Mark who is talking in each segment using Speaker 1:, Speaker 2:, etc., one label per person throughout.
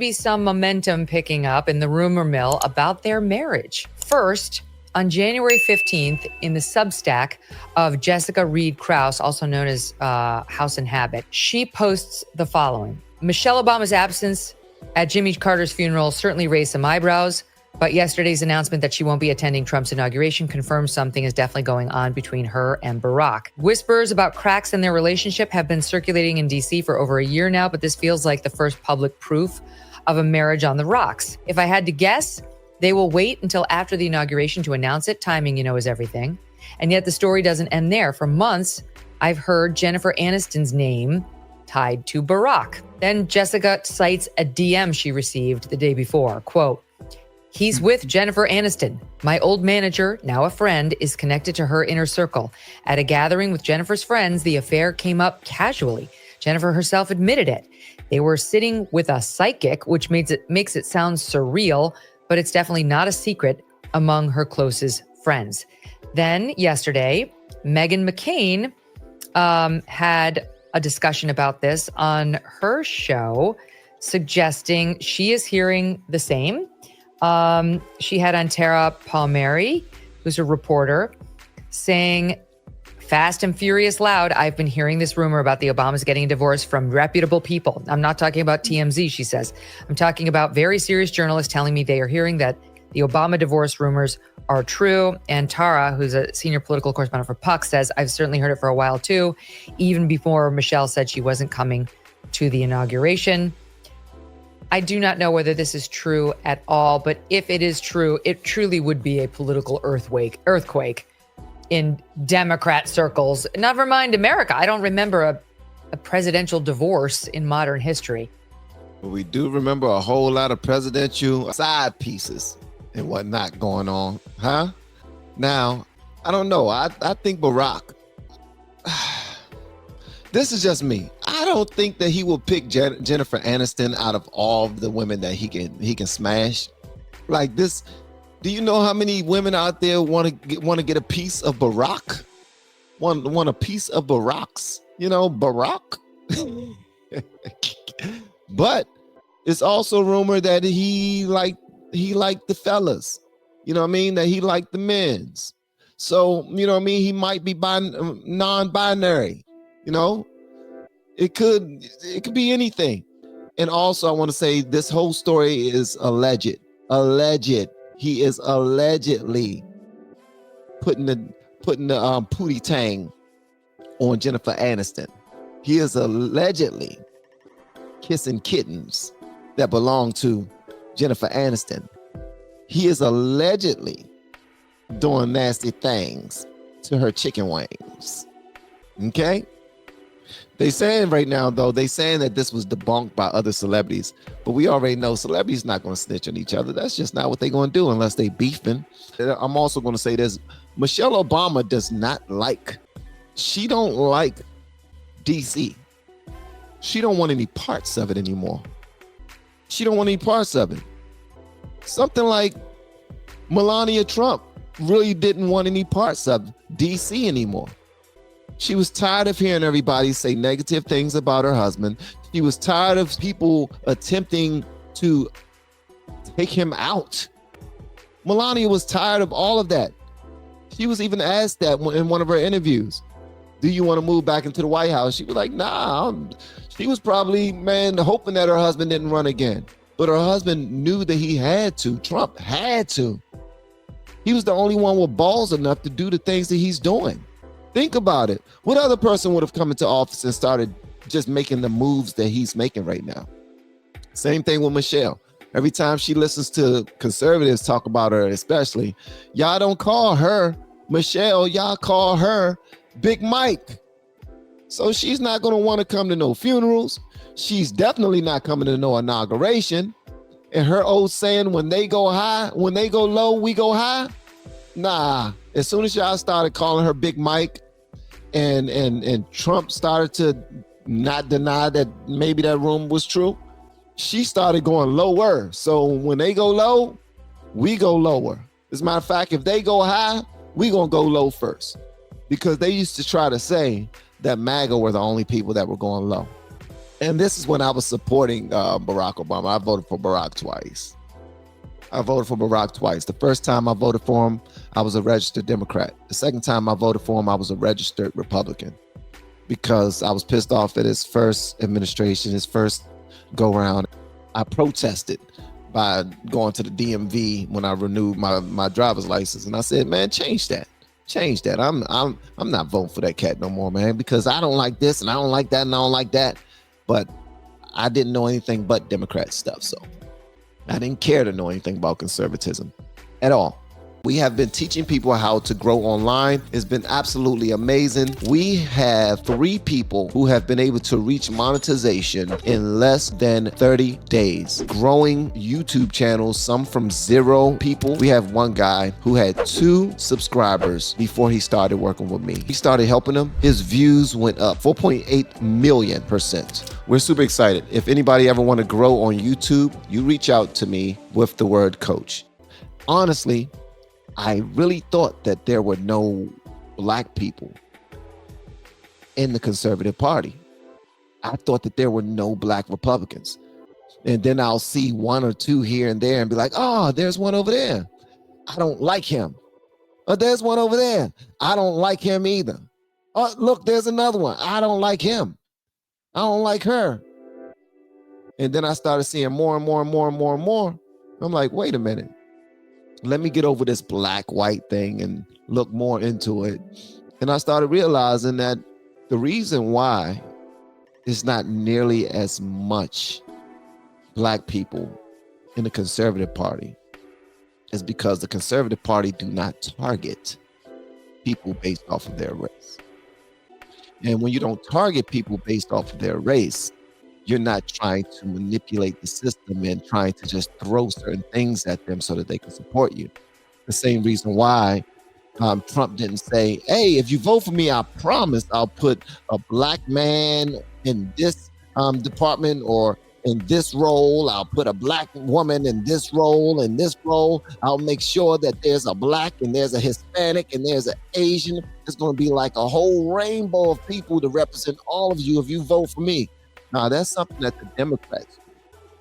Speaker 1: Be some momentum picking up in the rumor mill about their marriage. First, on January 15th, in the Substack of Jessica Reed Krause, also known as House and Habit, she posts the following. Michelle Obama's absence at Jimmy Carter's funeral certainly raised some eyebrows, but yesterday's announcement that she won't be attending Trump's inauguration confirms something is definitely going on between her and Barack. Whispers about cracks in their relationship have been circulating in D.C. for over a year now, but this feels like the first public proof of a marriage on the rocks. If I had to guess, they will wait until after the inauguration to announce it. Timing, is everything. And yet the story doesn't end there. For months, I've heard Jennifer Aniston's name tied to Barack. Then Jessica cites a DM she received the day before. Quote, he's with Jennifer Aniston. My old manager, now a friend, is connected to her inner circle. At a gathering with Jennifer's friends, the affair came up casually. Jennifer herself admitted it. They were sitting with a psychic, which makes it sound surreal, but it's definitely not a secret among her closest friends. Then yesterday, Meghan McCain had a discussion about this on her show, suggesting she is hearing the same. She had on Tara Palmieri, who's a reporter, saying, fast and furious loud, I've been hearing this rumor about the Obamas getting a divorce from reputable people. I'm not talking about TMZ, she says. I'm talking about very serious journalists telling me they are hearing that the Obama divorce rumors are true. And Tara, who's a senior political correspondent for Puck, says, I've certainly heard it for a while too, even before Michelle said she wasn't coming to the inauguration. I do not know whether this is true at all, but if it is true, it truly would be a political earthquake in Democrat circles. Never mind America. I don't remember a presidential divorce in modern history.
Speaker 2: But we do remember a whole lot of presidential side pieces and whatnot going on, huh? Now, I don't know. I think Barack, this is just me. I don't think that he will pick Jennifer Aniston out of all of the women that he can smash. Like this, do you know how many women out there want to get a piece of Barack? Want a piece of Barack's, Barack? But it's also rumored that he liked the fellas. You know what I mean? That he liked the men's. So, he might be non-binary, It could be anything. And also I want to say this whole story is alleged. He is allegedly putting the pootie tang on Jennifer Aniston. He is allegedly kissing kittens that belong to Jennifer Aniston. He is allegedly doing nasty things to her chicken wings. Okay? They saying right now, though, that this was debunked by other celebrities, but we already know celebrities not going to snitch on each other. That's just not what they're going to do unless they beefing. I'm also going to say this. Michelle Obama does not like, she don't like DC. She don't want any parts of it anymore. She don't want any parts of it. Something like Melania Trump really didn't want any parts of DC anymore. She was tired of hearing everybody say negative things about her husband. She was tired of people attempting to take him out. Melania was tired of all of that. She was even asked that in one of her interviews. Do you want to move back into the White House? She was like, nah. She was probably, hoping that her husband didn't run again. But her husband knew that he had to. Trump had to. He was the only one with balls enough to do the things that he's doing. Think about it. What other person would have come into office and started just making the moves that he's making right now? Same thing with Michelle. Every time she listens to conservatives talk about her, especially, y'all don't call her Michelle, y'all call her Big Mike. So she's not going to want to come to no funerals. She's definitely not coming to no inauguration. And her old saying, when they go low, we go high. Nah, as soon as y'all started calling her Big Mike and Trump started to not deny that maybe that rumor was true, she started going lower. So when they go low, we go lower. As a matter of fact, if they go high, we gonna go low first. Because they used to try to say that MAGA were the only people that were going low. And this is when I was supporting Barack Obama. I voted for Barack twice. The first time I voted for him, I was a registered Democrat. The second time I voted for him, I was a registered Republican, because I was pissed off at his first administration, his first go round. I protested by going to the DMV when I renewed my driver's license, and I said, man, change that. I'm not voting for that cat no more, man, because I don't like this and I don't like that and I don't like that. But I didn't know anything but Democrat stuff, so I didn't care to know anything about conservatism at all. We have been teaching people how to grow online. It's been absolutely amazing. We have 3 people who have been able to reach monetization in less than 30 days. Growing YouTube channels, some from 0 people. We have one guy who had 2 subscribers before he started working with me. He started helping him. His views went up 4.8 million%. We're super excited. If anybody ever want to grow on YouTube, you reach out to me with the word coach. Honestly, I really thought that there were no black people in the conservative party. I thought that there were no black Republicans. And then I'll see 1 or 2 here and there and be like, oh, there's one over there. I don't like him. Oh, there's one over there. I don't like him either. Oh, look, there's another one. I don't like him. I don't like her. And then I started seeing more and more and more and more and more. I'm like, wait a minute. Let me get over this black-white thing and look more into it. And I started realizing that the reason why it's not nearly as much black people in the conservative party is because the conservative party do not target people based off of their race. And when you don't target people based off of their race, you're not trying to manipulate the system and trying to just throw certain things at them so that they can support you. The same reason why Trump didn't say, hey, if you vote for me, I promise I'll put a black man in this department, or in this role. I'll put a black woman in this role, I'll make sure that there's a black and there's a Hispanic and there's an Asian. It's going to be like a whole rainbow of people to represent all of you if you vote for me. Now, that's something that the Democrats do.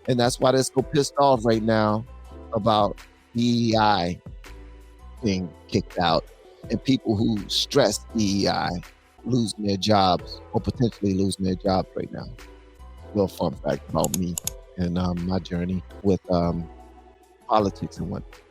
Speaker 2: And that's why they're so pissed off right now about DEI being kicked out and people who stress DEI losing their jobs or potentially losing their jobs right now. A little fun fact about me and my journey with politics and whatnot.